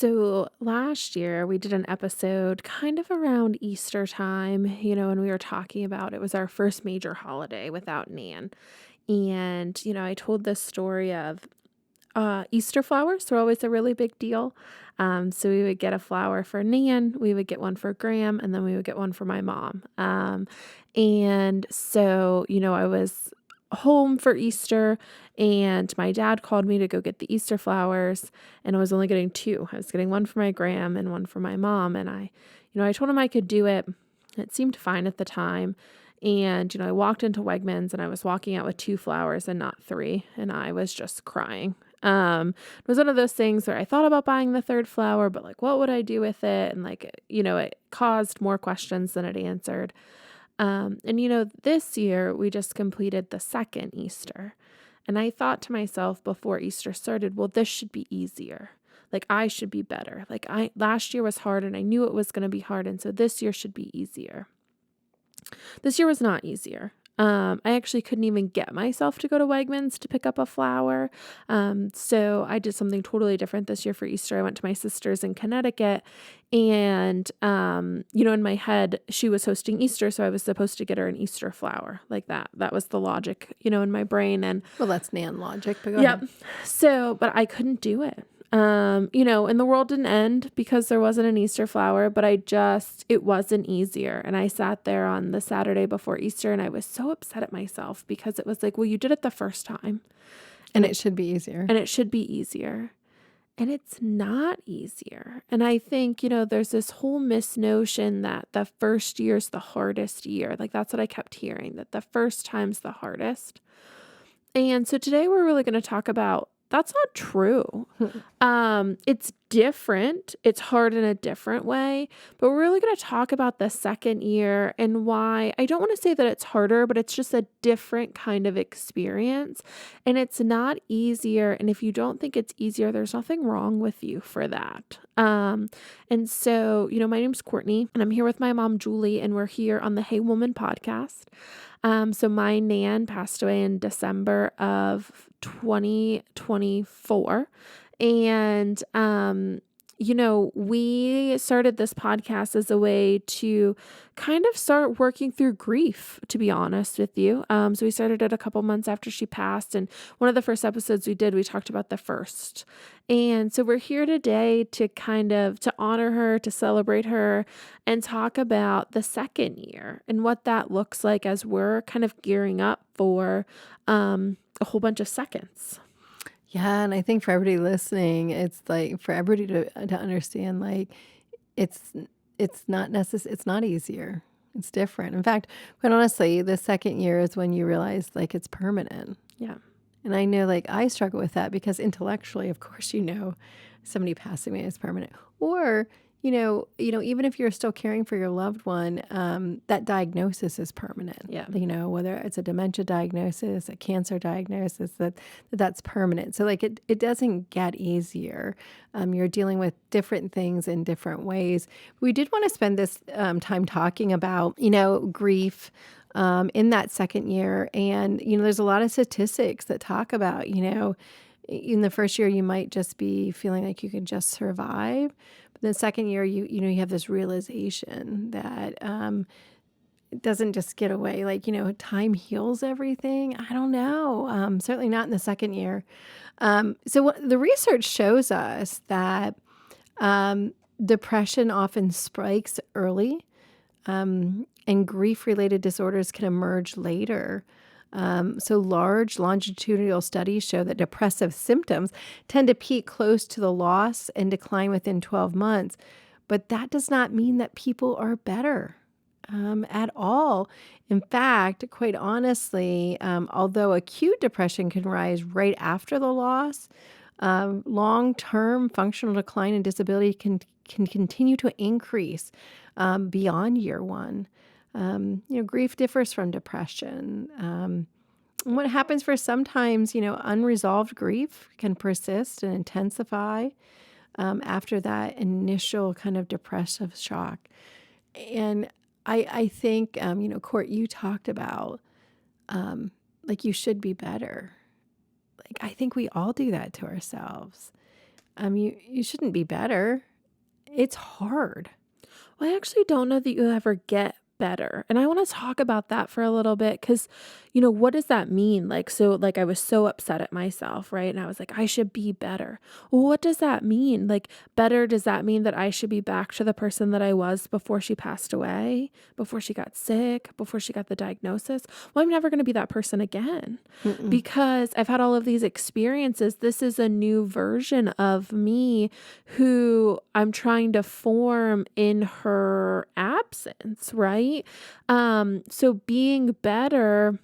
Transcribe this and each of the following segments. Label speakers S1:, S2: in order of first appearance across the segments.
S1: So last year we did an episode kind of around Easter time, and we were talking about it was our first major holiday without Nan. And, I told this story of Easter flowers were always a really big deal. So we would get a flower for Nan, we would get one for Graham, and then we would get one for my mom. And so, I was home for Easter and my dad called me to go get the Easter flowers and I was only getting two. I was getting one for my Graham and one for my mom. And I told him I could do it. It seemed fine at the time. And, I walked into Wegmans and I was walking out with two flowers and not three. And I was just crying. It was one of those things where I thought about buying the third flower, but like, what would I do with it? And like, it caused more questions than it answered. This year we just completed the second Easter. And I thought to myself before Easter started, well, this should be easier. Like I should be better. Last year was hard and I knew it was going to be hard. And so this year should be easier. This year was not easier. I actually couldn't even get myself to go to Wegmans to pick up a flower. So I did something totally different this year for Easter. I went to my sister's in Connecticut and, in my head, she was hosting Easter. So I was supposed to get her an Easter flower like that. That was the logic, in my brain. And
S2: Well, that's Nan logic, but go
S1: yep.
S2: ahead.
S1: So, but I couldn't do it. And the world didn't end because there wasn't an Easter flower, but it wasn't easier. And I sat there on the Saturday before Easter and I was so upset at myself because it was like, well, you did it the first time.
S2: And it should be easier.
S1: And it should be easier. And it's not easier. And I think, there's this whole misnotion that the first year's the hardest year. Like that's what I kept hearing, that the first time's the hardest. And so today we're really going to talk about that's not true. It's different. It's hard in a different way, but we're really going to talk about the second year and why I don't want to say that it's harder, but it's just a different kind of experience and it's not easier. And if you don't think it's easier, there's nothing wrong with you for that. And so, my name's Cortney and I'm here with my mom, Julie, and we're here on the Hey Woman podcast. So my Nan passed away in December of 2024. And, we started this podcast as a way to kind of start working through grief, to be honest with you. So we started it a couple months after she passed. And one of the first episodes we did, we talked about the first. And so we're here today to to honor her, to celebrate her, and talk about the second year and what that looks like as we're kind of gearing up for a whole bunch of seconds.
S2: Yeah, and I think for everybody listening, it's like for everybody to understand, like it's it's not easier. It's different. In fact, quite honestly, the second year is when you realize like it's permanent.
S1: Yeah.
S2: And I know like I struggle with that because intellectually, of course, somebody passing away is permanent. Or, even if you're still caring for your loved one, that diagnosis is permanent.
S1: Yeah.
S2: Whether it's a dementia diagnosis, a cancer diagnosis, that's permanent. So like it doesn't get easier. You're dealing with different things in different ways. We did want to spend this time talking about, grief in that second year. And, there's a lot of statistics that talk about, in the first year, you might just be feeling like you can just survive. But the second year, you have this realization that it doesn't just get away. Like, time heals everything. I don't know. Certainly not in the second year. So what the research shows us that depression often spikes early. And grief-related disorders can emerge later. So large longitudinal studies show that depressive symptoms tend to peak close to the loss and decline within 12 months. But that does not mean that people are better at all. In fact, quite honestly, although acute depression can rise right after the loss, long-term functional decline and disability can continue to increase beyond year one. Grief differs from depression. What happens for sometimes, unresolved grief can persist and intensify after that initial kind of depressive shock. And I think, Court, you talked about like you should be better. Like I think we all do that to ourselves. You shouldn't be better. It's hard.
S1: Well, I actually don't know that you ever get better. And I want to talk about that for a little bit because, what does that mean? Like, I was so upset at myself, right? And I was like, I should be better. Well, what does that mean? Like, better, does that mean that I should be back to the person that I was before she passed away, before she got sick, before she got the diagnosis? Well, I'm never going to be that person again
S2: Mm-mm.
S1: because I've had all of these experiences. This is a new version of me who I'm trying to form in her absence, right? So being better,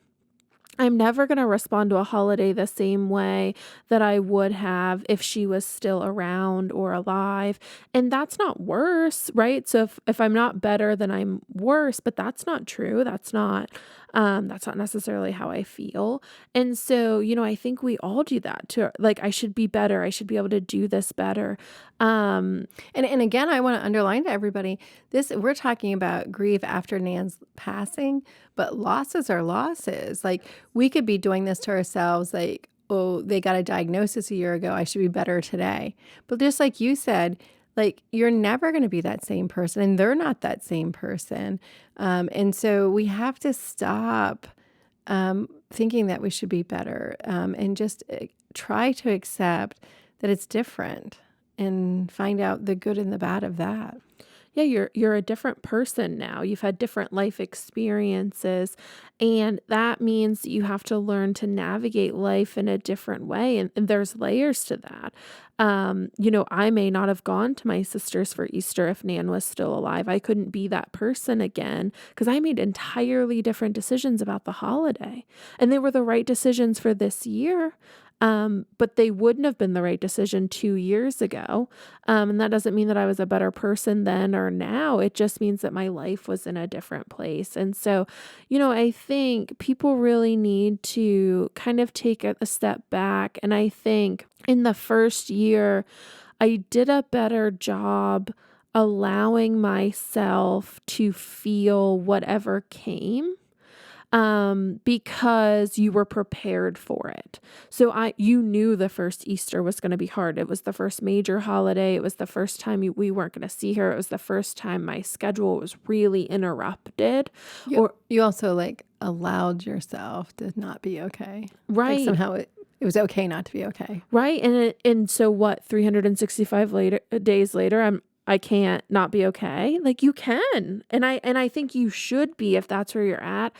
S1: I'm never going to respond to a holiday the same way that I would have if she was still around or alive. And that's not worse, right? So if I'm not better, then I'm worse, but that's not true. That's not necessarily how I feel. And so, I think we all do that too. Like, I should be better. I should be able to do this better. Um,
S2: And again, I want to underline to everybody this: we're talking about grief after Nan's passing, but losses are losses. Like, we could be doing this to ourselves, like, oh, they got a diagnosis a year ago. I should be better today. But just like you said, like, you're never going to be that same person, and they're not that same person. And so we have to stop thinking that we should be better, and just try to accept that it's different and find out the good and the bad of that.
S1: Yeah, you're a different person now. You've had different life experiences, and that means that you have to learn to navigate life in a different way, and there's layers to that. I may not have gone to my sister's for Easter if Nan was still alive. I couldn't be that person again because I made entirely different decisions about the holiday, and they were the right decisions for this year. But they wouldn't have been the right decision 2 years ago. And that doesn't mean that I was a better person then or now. It just means that my life was in a different place. And so, I think people really need to kind of take a step back. And I think in the first year, I did a better job allowing myself to feel whatever came because you were prepared for it. So you knew the first Easter was going to be hard. It was the first major holiday. It was the first time we weren't going to see her. It was the first time my schedule was really interrupted.
S2: You also like allowed yourself to not be okay. Like
S1: Right.
S2: somehow it was okay not to be okay.
S1: Right. And so what, 365 days later, I can't not be okay. Like, you can. And I think you should be if that's where you're at.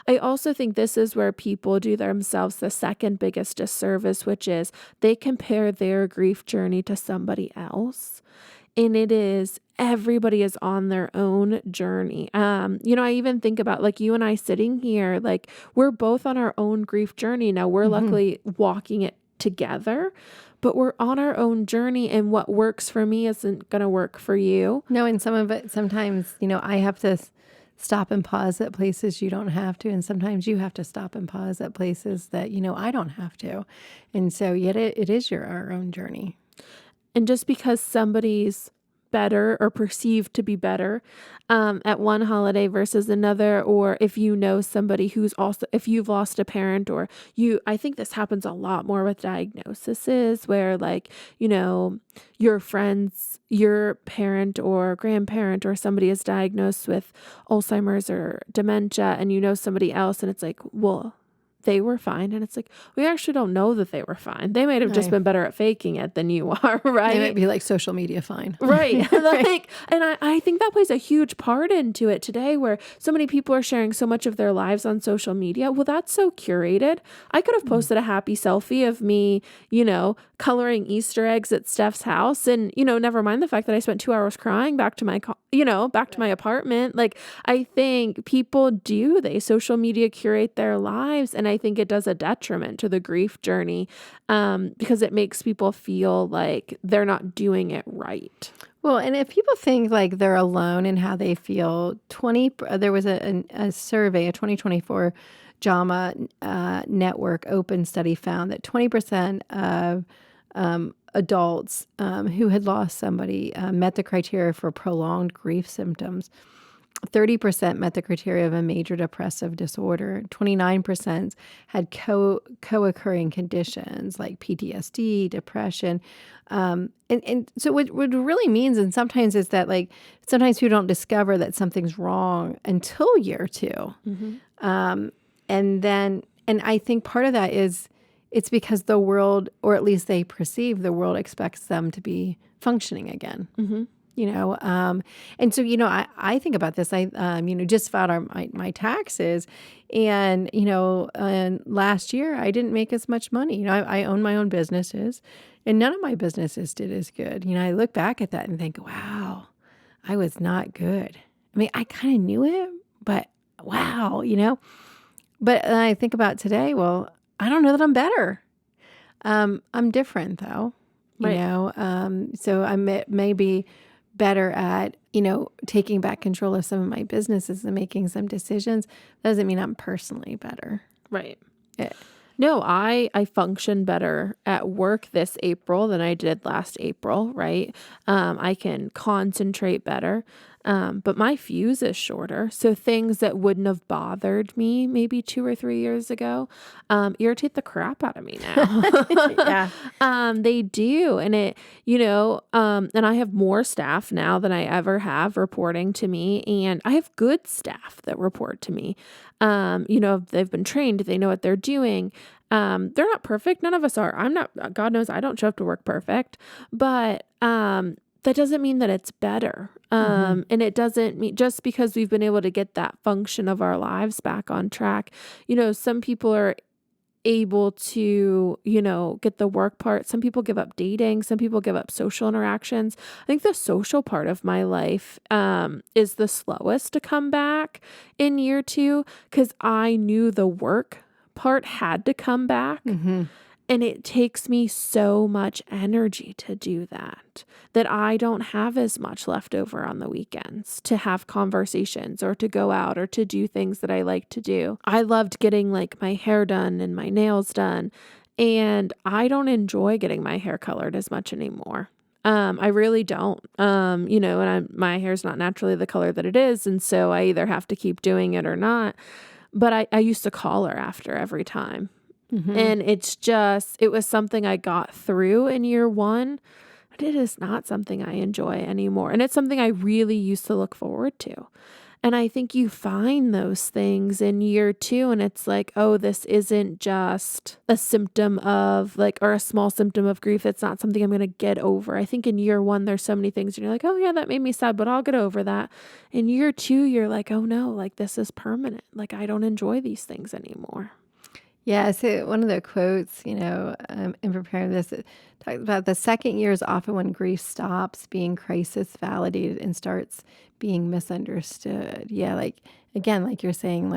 S1: I also think this is where people do themselves the second biggest disservice, which is they compare their grief journey to somebody else. And everybody is on their own journey. I even think about like you and I sitting here, like we're both on our own grief journey. Now we're
S2: Mhm.
S1: luckily walking it together, but we're on our own journey, and what works for me isn't going to work for you.
S2: No, and some of it, sometimes, I have to stop and pause at places you don't have to. And sometimes you have to stop and pause at places that, I don't have to. And so yet it is our own journey.
S1: And just because somebody's better or perceived to be better at one holiday versus another, or if you know somebody who's also, if you've lost a parent I think this happens a lot more with diagnoses where like, your parent or grandparent or somebody is diagnosed with Alzheimer's or dementia and somebody else and it's like, well, they were fine. And it's like, we actually don't know that they were fine. They might have just
S2: Right.
S1: been better at faking it than you are,
S2: They might
S1: right?
S2: be like social media fine.
S1: Right.
S2: Right.
S1: I think that plays a huge part into it today where so many people are sharing so much of their lives on social media. Well, that's so curated. I could have
S2: Mm.
S1: posted a happy selfie of me, coloring Easter eggs at Steph's house and, never mind the fact that I spent 2 hours crying back to back to my apartment. Like, I think they social media curate their lives. And I think it does a detriment to the grief journey because it makes people feel like they're not doing it right.
S2: Well, and if people think like they're alone in how they feel, there was a survey, a 2024 JAMA Network Open study found that 20% of adults who had lost somebody met the criteria for prolonged grief symptoms. 30% met the criteria of a major depressive disorder. 29% had co-occurring conditions like PTSD, depression. And so what it really means, and sometimes is that like sometimes people don't discover that something's wrong until year two.
S1: Mhm.
S2: Um, and I think part of that is it's because the world, or at least they perceive the world, expects them to be functioning again.
S1: Mhm.
S2: And so, I think about this. I, just filed my taxes, and last year I didn't make as much money. I own my own businesses, and none of my businesses did as good. I look back at that and think, wow, I was not good. I mean, I kind of knew it, but wow. But then I think about today, well, I don't know that I'm better. I'm different though,
S1: Right.
S2: so I may be better at, taking back control of some of my businesses and making some decisions. That doesn't mean I'm personally better.
S1: Right.
S2: Yeah.
S1: No, I function better at work this April than I did last April, right? I can concentrate better. But my fuse is shorter. So things that wouldn't have bothered me maybe 2 or 3 years ago, irritate the crap out of me now.
S2: Yeah.
S1: They do. And I have more staff now than I ever have reporting to me. And I have good staff that report to me. They've been trained, they know what they're doing. They're not perfect. None of us are. I'm not, God knows I don't show up to work perfect, but, that doesn't mean that it's better.
S2: Hmm.
S1: And it doesn't mean just because we've been able to get that function of our lives back on track. Some people are able to, get the work part. Some people give up dating. Some people give up social interactions. I think the social part of my life, is the slowest to come back in year two because I knew the work part had to come back.
S2: Hmm.
S1: And it takes me so much energy to do that I don't have as much left over on the weekends to have conversations or to go out or to do things that I like to do. I loved getting like my hair done and my nails done, and I don't enjoy getting my hair colored as much anymore. I really don't. My hair's not naturally the color that it is, and so I either have to keep doing it or not. But I used to call her after every time.
S2: Hmm.
S1: And it was something I got through in year one, but it is not something I enjoy anymore. And it's something I really used to look forward to. And I think you find those things in year two, and it's like, oh, this isn't just a symptom of or a small symptom of grief. It's not something I'm going to get over. I think in year one, there's so many things, and you're like, oh, yeah, that made me sad, but I'll get over that. In year two, you're like, oh, no, this is permanent. I don't enjoy these things anymore.
S2: Yeah, so one of the quotes, in preparing this, it talks about the second year is often when grief stops being crisis validated and starts being misunderstood. Yeah, again, like you're saying,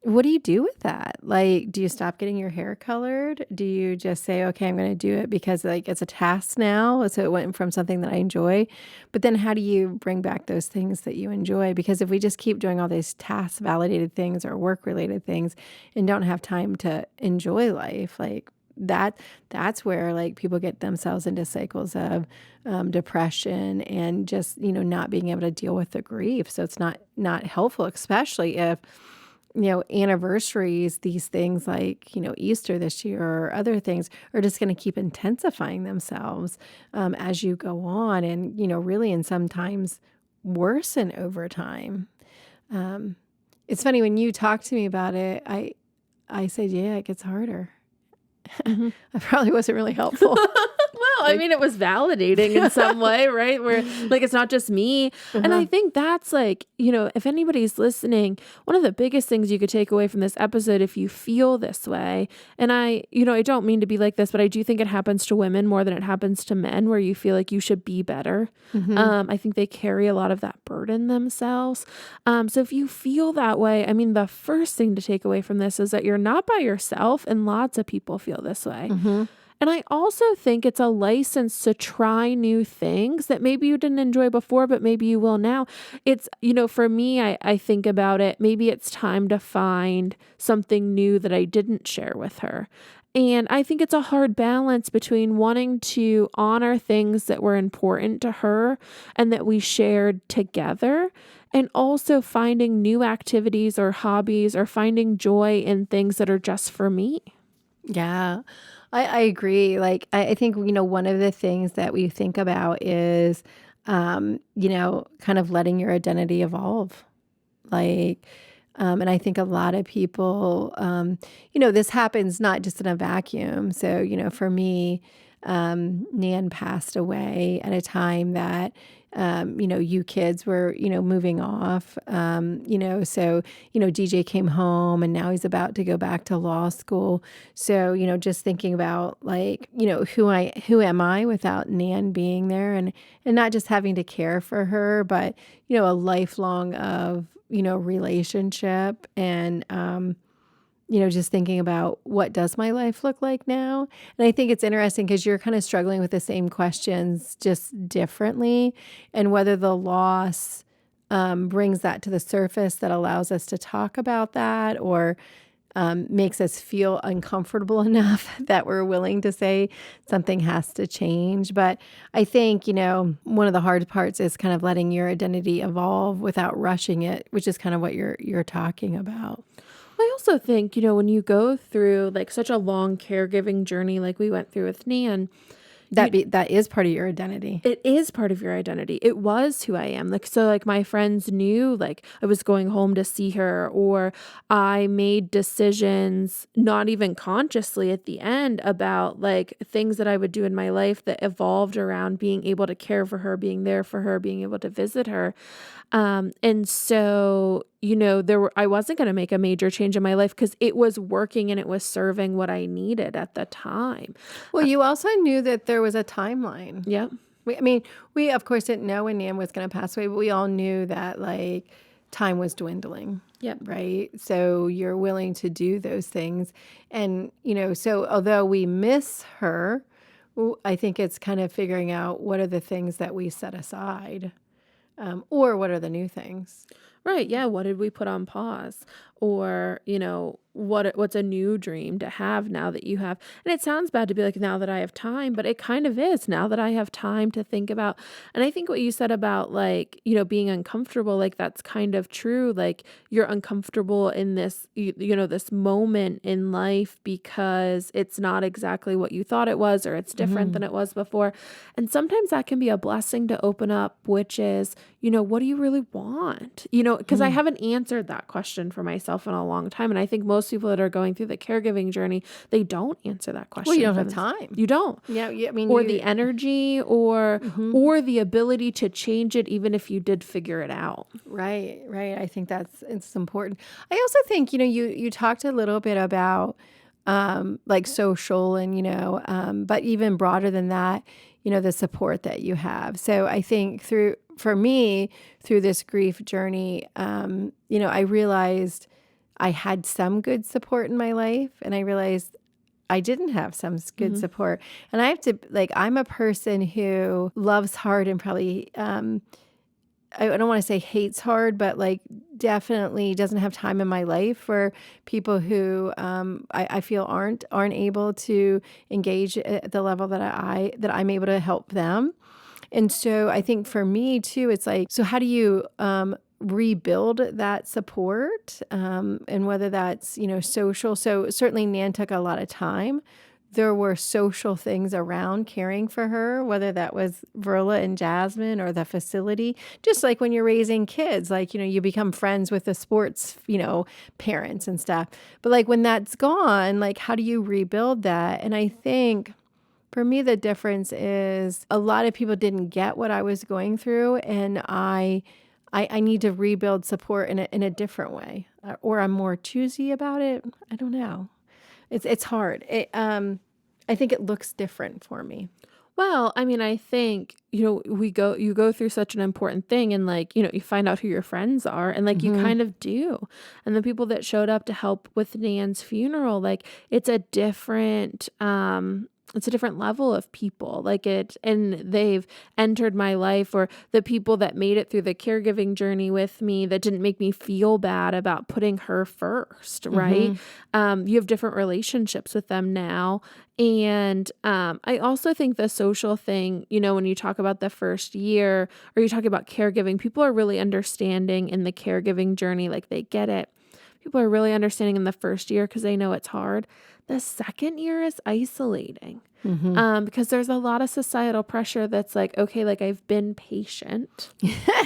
S2: what do you do with that? Do you stop getting your hair colored? Do you just say, okay, I'm going to do it because it's a task now? So it went from something that I enjoy. But then how do you bring back those things that you enjoy? Because if we just keep doing all these task validated things or work related things and don't have time to enjoy life, that's where people get themselves into cycles of depression and just, not being able to deal with the grief. So it's not helpful, especially if anniversaries, these things Easter this year or other things are just going to keep intensifying themselves as you go on and, really and sometimes worsen over time. Um, it's funny when you talk to me about it, I said, yeah, it gets harder.
S1: Mhm.
S2: I probably wasn't really helpful.
S1: Well, I
S2: Like,
S1: mean, it was validating in some way, right? Where it's not just me. And I
S2: uh-huh.
S1: think that's if anybody's listening, one of the biggest things you could take away from this episode, if you feel this way, and I don't mean to be like this, but I do think it happens to women more than it happens to men, where you feel like you should be better.
S2: Hmm.
S1: I think they carry a lot of that burden themselves. So if you feel that way, I mean, the first thing to take away from this is that you're not by yourself, and lots of people feel this way.
S2: Hmm.
S1: And I also think it's a license to try new things that maybe you didn't enjoy before, but maybe you will now. For me, I think about it, maybe it's time to find something new that I didn't share with her. And I think it's a hard balance between wanting to honor things that were important to her and that we shared together, and also finding new activities or hobbies or finding joy in things that are just for me.
S2: Yeah, I agree. Like, I think, one of the things that we think about is, kind of letting your identity evolve. Like, and I think a lot of people, this happens not just in a vacuum. So, for me, Nan passed away at a time that, you kids were, moving off. So, DJ came home and now he's about to go back to law school. So, just thinking about like, who am I without Nan being there and not just having to care for her, but, a lifelong of, relationship and, just thinking about what does my life look like now? And I think it's interesting because you're kind of struggling with the same questions just differently, and whether the loss brings that to the surface that allows us to talk about that, or makes us feel uncomfortable enough that we're willing to say something has to change. But I think, one of the hard parts is kind of letting your identity evolve without rushing it, which is kind of what you're talking about.
S1: I also think, when you go through like such a long caregiving journey like we went through with Nan, you
S2: That is part of your identity.
S1: it is part of your identity. It was who I am. Like, so like my friends knew like I was going home to see her, or I made decisions not even consciously at the end about like things that I would do in my life that evolved around being able to care for her, being there for her, being able to visit her. And so, I wasn't going to make a major change in my life because it was working and it was serving what I needed at the time.
S2: Well, you also knew that there was a timeline.
S1: Yeah.
S2: We of course didn't know when Nan was going to pass away, but we all knew that like time was dwindling.
S1: Yep.
S2: Right. So you're willing to do those things. And, so although we miss her, I think it's kind of figuring out what are the things that we set aside, or what are the new things.
S1: Right. Yeah. What did we put on pause? Or, what's a new dream to have now that you have? And it sounds bad to be like, now that I have time, but it kind of is now that I have time to think about. And I think what you said about like, being uncomfortable, like that's kind of true. Like you're uncomfortable in this, this moment in life because it's not exactly what you thought it was, or it's different than
S2: Mhm.
S1: it was before. And sometimes that can be a blessing to open up, which is, what do you really want? Because I
S2: Mhm.
S1: haven't answered that question for myself in a long time. And I think most people that are going through the caregiving journey, they don't answer that
S2: Well, you
S1: question
S2: don't
S1: for
S2: have
S1: them.
S2: time.
S1: You don't.
S2: Yeah, I mean,
S1: Or the energy or
S2: Mhm.
S1: or the ability to change it even if you did figure it out.
S2: Right, right. I think it's important. I also think, you talked a little bit about like social and, but even broader than that, the support that you have. So I think for me, through this grief journey, I realized I had some good support in my life, and I realized I didn't have some good
S1: Mhm.
S2: support. And I have to, like, I'm a person who loves hard and probably, I don't want to say hates hard, but like definitely doesn't have time in my life for people who, I feel aren't able to engage at the level that I'm able to help them. And so I think for me too, it's like, so how do you rebuild that support? And whether that's, social. So certainly Nan took a lot of time. There were social things around caring for her, whether that was Verla and Jasmine or the facility. Just like when you're raising kids, like, you become friends with the sports, parents and stuff. But like when that's gone, like how do you rebuild that? And I think for me, the difference is a lot of people didn't get what I was going through, and I need to rebuild support in a different way, or I'm more choosy about it. I don't know. It's hard. I think it looks different for me.
S1: Well, I mean, I think, you go through such an important thing and like, you find out who your friends are and like you
S2: Mhm.
S1: kind of do. And the people that showed up to help with Nan's funeral, like it's a different level of people. And they've entered my life, or the people that made it through the caregiving journey with me that didn't make me feel bad about putting her first, right?
S2: Mhm.
S1: You have different relationships with them now. And I also think the social thing, when you talk about the first year or you talk about caregiving, people are really understanding in the caregiving journey, like they get it. People are really understanding in the first year because they know it's hard. The second year is isolating,
S2: Mhm.
S1: because there's a lot of societal pressure that's like, okay, like I've been patient,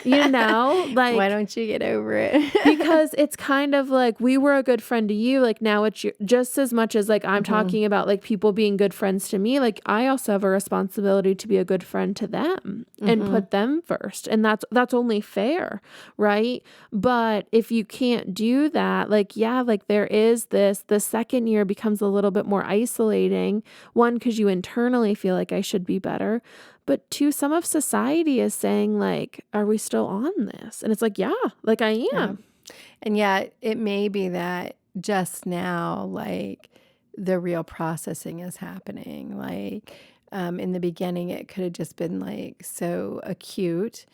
S1: you know,
S2: Why
S1: like
S2: don't you get over it?
S1: because it's kind of like we were a good friend to you, like now it's just as much as like I'm
S2: Mhm.
S1: talking about like people being good friends to me, like I also have a responsibility to be a good friend to them and
S2: Mhm.
S1: put them first. And that's only fair, right? But if you can't do that, like yeah, like there is the second year becomes a little bit more isolating. One, because you internally feel like I should be better. But two, some of society is saying like, are we still on this? And it's like, yeah, like I
S2: Yeah.
S1: am.
S2: And yet it may be that just now, like, the real processing is happening. Like, in the beginning, it could have just been like so acute,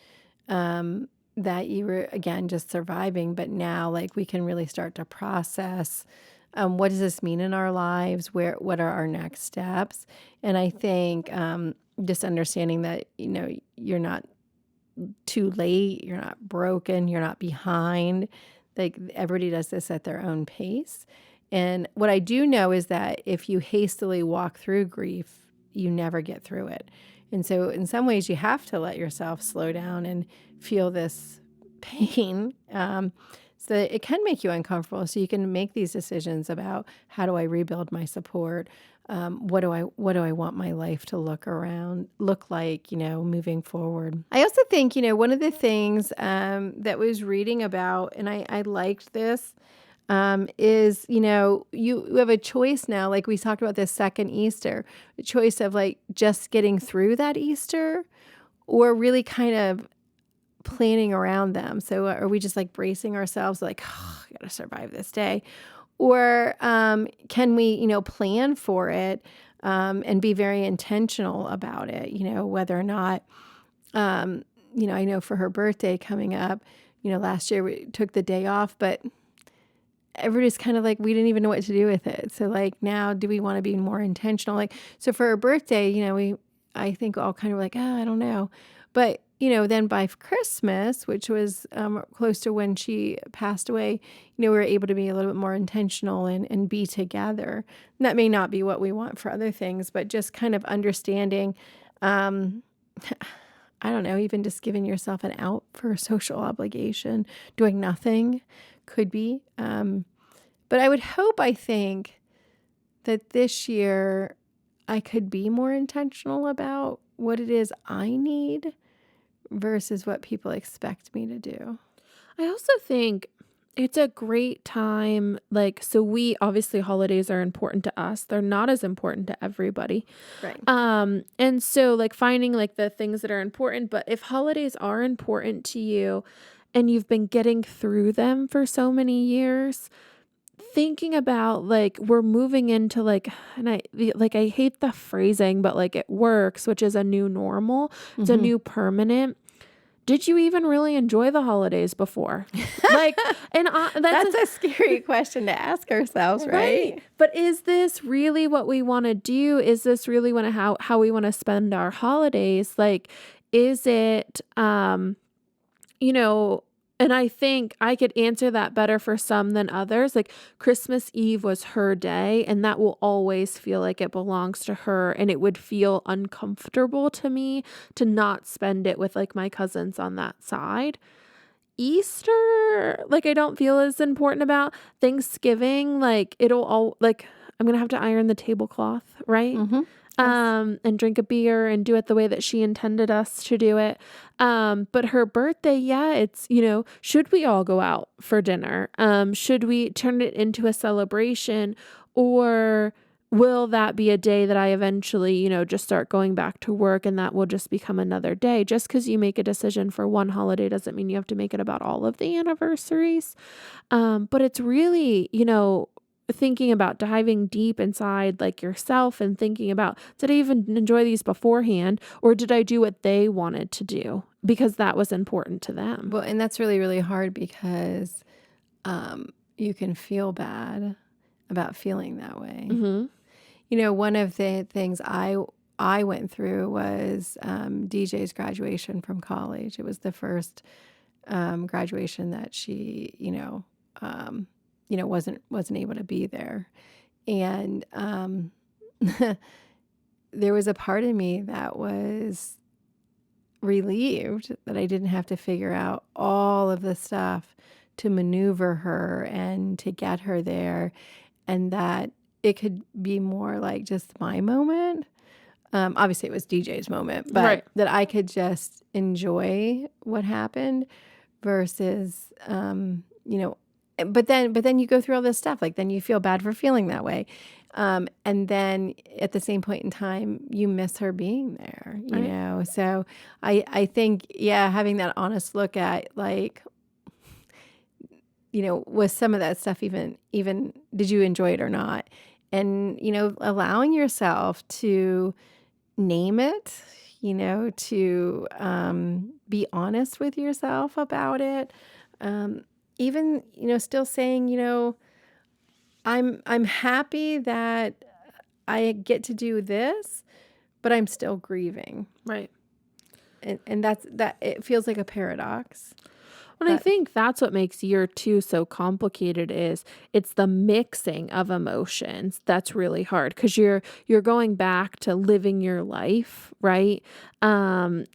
S2: that you were, again, just surviving. But now, like, we can really start to process, what does this mean in our lives? What are our next steps? And I think, just understanding that, you're not too late, you're not broken, you're not behind. Like everybody does this at their own pace. And what I do know is that if you hastily walk through grief, you never get through it. And so in some ways you have to let yourself slow down and feel this pain. So that it can make you uncomfortable. So you can make these decisions about how do I rebuild my support? What do I want my life to look like, moving forward. I also think, one of the things that was reading about, and I liked this, is, you have a choice now, like we talked about this second Easter, a choice of like just getting through that Easter or really kind of planning around them. So are we just like bracing ourselves like, oh, I got to survive this day? Or can we, plan for it and be very intentional about it, whether or not, I know for her birthday coming up, last year we took the day off, but everybody's kind of like, we didn't even know what to do with it. So like now, do we want to be more intentional? Like, so for her birthday, I think all kind of like, oh, I don't know. But, then by Christmas, which was close to when she passed away, we were able to be a little bit more intentional and be together. And that may not be what we want for other things, but just kind of understanding, um, I don't know, even just giving yourself an out for a social obligation, doing nothing could be. But I think that this year I could be more intentional about what it is I need versus what people expect me to do.
S1: I also think it's a great time. Like, so we obviously holidays are important to us. They're not as important to everybody.
S2: Right.
S1: And so like finding like the things that are important, but if holidays are important to you and you've been getting through them for so many years, thinking about like we're moving into like and I hate the phrasing, but like it works, which is a new normal. It's a
S2: Mhm.
S1: new permanent. Did you even really enjoy the holidays before? Like, and that's
S2: That's a scary question to ask ourselves,
S1: right.
S2: right?
S1: But is this really what we want to do? Is this really want to how we want to spend our holidays? Like, is it you know, and I think I could answer that better for some than others. Like Christmas Eve was her day, and that will always feel like it belongs to her. And it would feel uncomfortable to me to not spend it with like my cousins on that side. Easter, like I don't feel as important about. Thanksgiving, like it'll all like I'm gonna have to iron the tablecloth, right?
S2: Mhm. Yes.
S1: And drink a beer and do it the way that she intended us to do it. But her birthday, yeah, it's, should we all go out for dinner? Should we turn it into a celebration or will that be a day that I eventually, just start going back to work and that will just become another day? Just because you make a decision for one holiday doesn't mean you have to make it about all of the anniversaries. But it's really, thinking about diving deep inside like yourself and thinking about, did I even enjoy these beforehand or did I do what they wanted to do because that was important to them?
S2: Well, and that's really, really hard because you can feel bad about feeling that way.
S1: Mhm.
S2: One of the things I went through was DJ's graduation from college. It was the first graduation that she, wasn't able to be there, and there was a part of me that was relieved that I didn't have to figure out all of the stuff to maneuver her and to get her there, and that it could be more like just my moment. Obviously, it was DJ's moment, but
S1: Right.
S2: that I could just enjoy what happened versus, but then you go through all this stuff. Like then you feel bad for feeling that way, and then at the same point in time, you miss her being there.
S1: Right.
S2: So I think having that honest look at like was some of that stuff even did you enjoy it or not? And, allowing yourself to name it, to be honest with yourself about it. Even, still saying, I'm happy that I get to do this, but I'm still grieving.
S1: Right.
S2: And that it feels like a paradox.
S1: And I think that's what makes year 2 so complicated is it's the mixing of emotions that's really hard because you're going back to living your life, right? And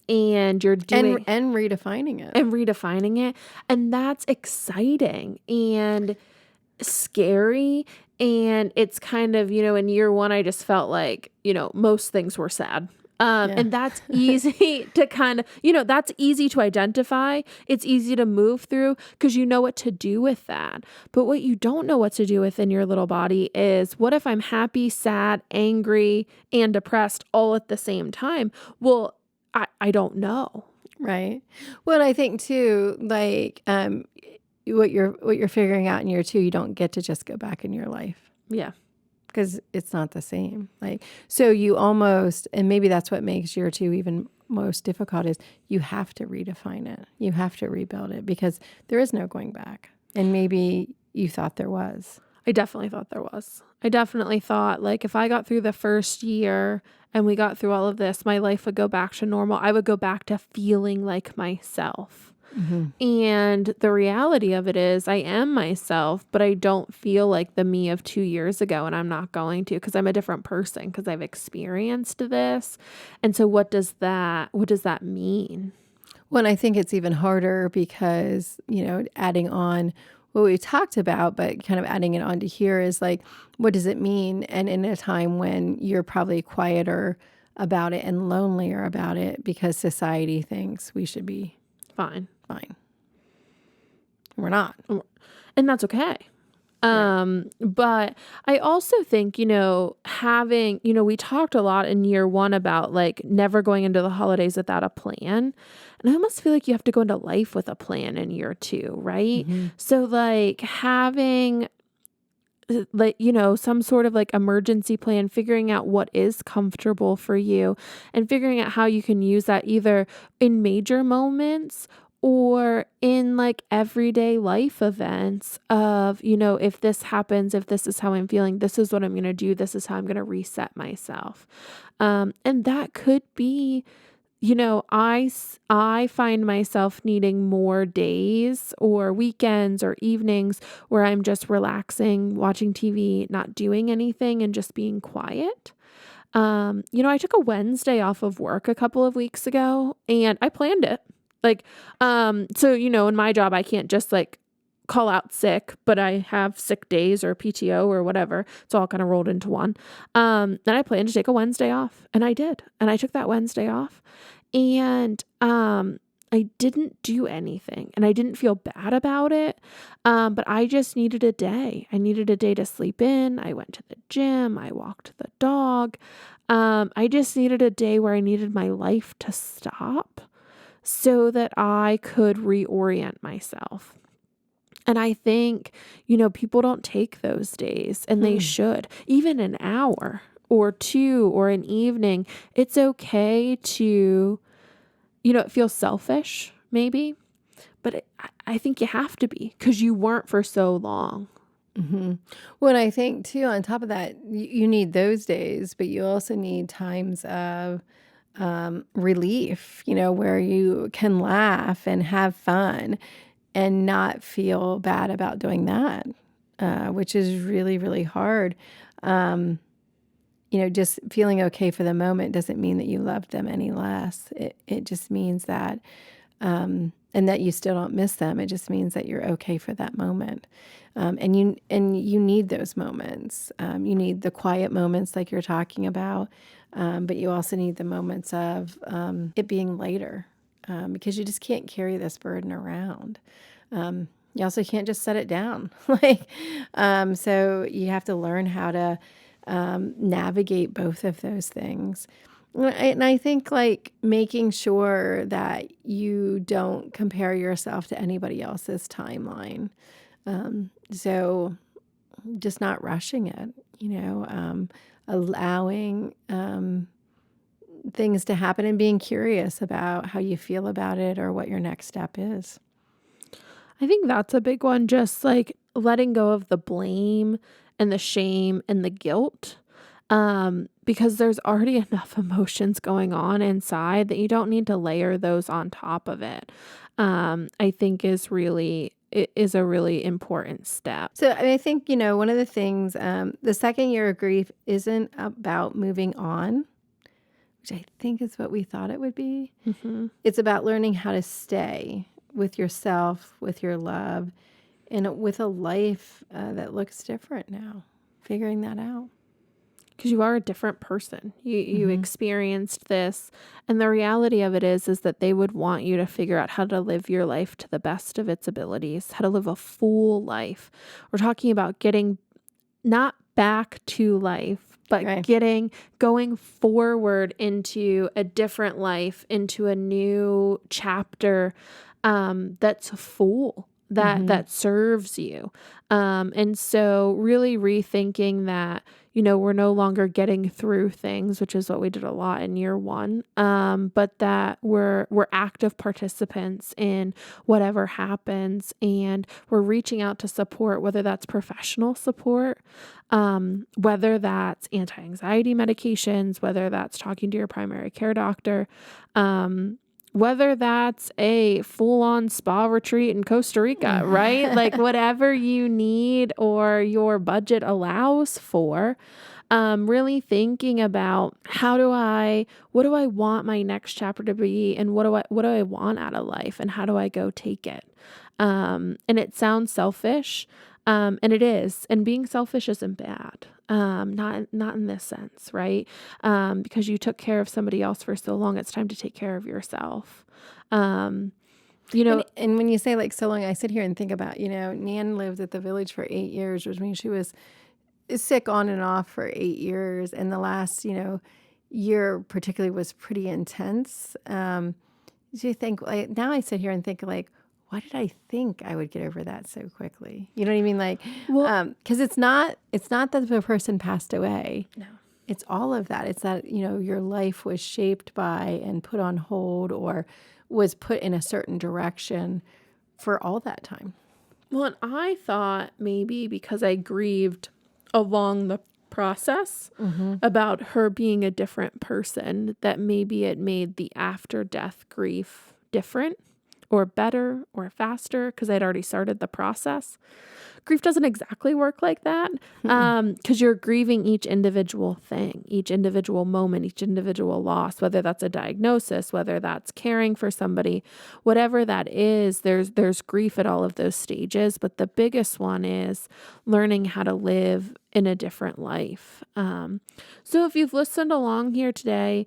S1: you're doing
S2: And redefining it.
S1: and redefining it, and that's exciting and scary. And it's kind of, in year 1, I just felt like, most things were sad.
S2: Yeah.
S1: And that's easy to kind of, that's easy to identify. It's easy to move through because you know what to do with that. But what you don't know what to do with in your little body is what if I'm happy, sad, angry, and depressed all at the same time? Well, I don't know.
S2: Right. Well, I think too, like what you're figuring out in year 2, you don't get to just go back in your life
S1: Yeah.
S2: because it's not the same. Like so, you almost, and maybe that's what makes year 2 even most difficult is you have to redefine it. You have to rebuild it because there is no going back. And maybe you thought there was.
S1: I definitely thought there was. I definitely thought like if I got through the first year and we got through all of this, my life would go back to normal. I would go back to feeling like myself.
S2: Hmm.
S1: And the reality of it is I am myself, but I don't feel like the me of 2 years ago, and I'm not going to because I'm a different person because I've experienced this. And so what does that mean?
S2: Well, and I think it's even harder because, adding on what we talked about, but kind of adding it onto here is like, what does it mean? And in a time when you're probably quieter about it and lonelier about it because society thinks we should be
S1: Fine.
S2: fine. We're not.
S1: And that's okay. But I also think, having, we talked a lot in year 1 about like never going into the holidays without a plan. And I almost feel like you have to go into life with a plan in year 2, right?
S2: Hmm.
S1: So like having some sort of like emergency plan, figuring out what is comfortable for you and figuring out how you can use that either in major moments or in like everyday life events of, if this happens, if this is how I'm feeling, this is what I'm going to do. This is how I'm going to reset myself. And that could be, I find myself needing more days or weekends or evenings where I'm just relaxing, watching TV, not doing anything and just being quiet. I took a Wednesday off of work a couple of weeks ago and I planned it. Like, so, in my job, I can't just like call out sick, but I have sick days or PTO or whatever. It's all kind of rolled into one. And I planned to take a Wednesday off and I did. And I took that Wednesday off and, I didn't do anything and I didn't feel bad about it. But I just needed a day. I needed a day to sleep in. I went to the gym. I walked the dog. I just needed a day where I needed my life to stop so that I could reorient myself. And I think, people don't take those days and they should, even an hour or 2 or an evening. It's okay to, it feels selfish maybe, but I think you have to be because you weren't for so long.
S2: Mhm. Well, and I think too, on top of that, you need those days, but you also need times of relief, where you can laugh and have fun and not feel bad about doing that, which is really, really hard. Um, just feeling okay for the moment doesn't mean that you love them any less. It just means that, and that you still don't miss them. It just means that you're okay for that moment. And you need those moments. You need the quiet moments like you're talking about, but you also need the moments of it being later, because you just can't carry this burden around. You also can't just set it down. So you have to learn how to navigate both of those things. And I think like making sure that you don't compare yourself to anybody else's timeline. So just not rushing it, allowing things to happen and being curious about how you feel about it or what your next step is.
S1: I think that's a big one, just like letting go of the blame and the shame and the guilt. Because there's already enough emotions going on inside that you don't need to layer those on top of it. I think it is a really important step.
S2: So I think, one of the things, the second year of grief isn't about moving on, which I think is what we thought it would be.
S1: Mhm.
S2: It's about learning how to stay with yourself, with your love, and with a life that looks different now. Figuring that out.
S1: 'Cause you are a different person. You
S2: Hmm.
S1: experienced this, and the reality of it is that they would want you to figure out how to live your life to the best of its abilities, how to live a full life. We're talking about getting not back to life, but
S2: Right.
S1: going forward into a different life, into a new chapter, that's full,
S2: Hmm.
S1: that serves you. And so really rethinking that, we're no longer getting through things, which is what we did a lot in year 1, but that we're active participants in whatever happens, and we're reaching out to support, whether that's professional support, whether that's anti-anxiety medications, whether that's talking to your primary care doctor, um, whether that's a full-on spa retreat in Costa Rica, right? Like whatever you need or your budget allows for, really thinking about what do I want my next chapter to be, and what do I want out of life, and how do I go take it? And it sounds selfish, and it is, and being selfish isn't bad. Not in this sense, right? Because you took care of somebody else for so long, it's time to take care of yourself. Um, you
S2: And
S1: know,
S2: and when you say like so long, I sit here and think about, Nan lived at the village for 8 years, which means she was sick on and off for 8 years, and the last, year particularly was pretty intense. Do you think like now I sit here and think like, why did I think I would get over that so quickly? You know what I mean? Like,
S1: well,
S2: because it's not that the person passed away.
S1: no.
S2: It's all of that. It's that, your life was shaped by and put on hold or was put in a certain direction for all that time.
S1: Well, and I thought maybe because I grieved along the process
S2: Mhm.
S1: about her being a different person, that maybe it made the after death grief different or better or faster because I'd already started the process. Grief doesn't exactly work like that,
S2: Mm-mm.
S1: because you're grieving each individual thing, each individual moment, each individual loss, whether that's a diagnosis, whether that's caring for somebody, whatever that is, there's grief at all of those stages, but the biggest one is learning how to live in a different life. So if you've listened along here today,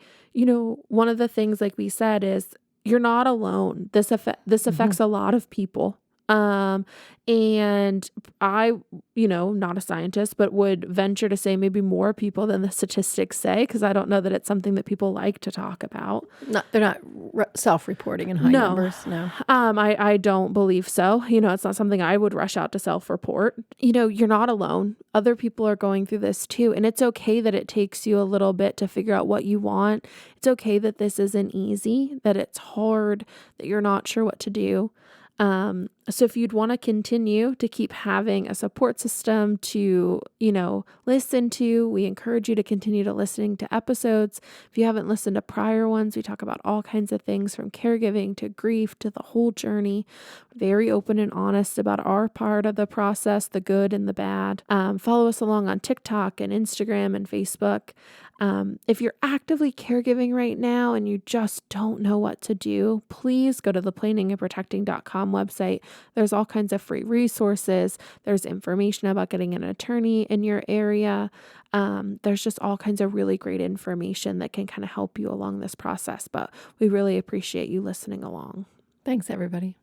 S1: one of the things, like we said, is you're not alone. This
S2: Mhm.
S1: affects a lot of people. Um, and I, not a scientist, but would venture to say maybe more people than the statistics say, because I don't know that it's something that people like to talk about.
S2: They're not self-reporting in high
S1: No,
S2: numbers, no.
S1: I don't believe so. It's not something I would rush out to self-report. You're not alone. Other people are going through this too, and it's okay that it takes you a little bit to figure out what you want. It's okay that this isn't easy, that it's hard, that you're not sure what to do. So if you'd want to continue to keep having a support system to, listen to, we encourage you to continue to listening to episodes. If you haven't listened to prior ones, we talk about all kinds of things from caregiving to grief to the whole journey. Very open and honest about our part of the process, the good and the bad. Follow us along on TikTok and Instagram and Facebook. If you're actively caregiving right now and you just don't know what to do, please go to the planningandprotecting.com website. There's all kinds of free resources. There's information about getting an attorney in your area. There's just all kinds of really great information that can kind of help you along this process. But we really appreciate you listening along.
S2: Thanks, everybody.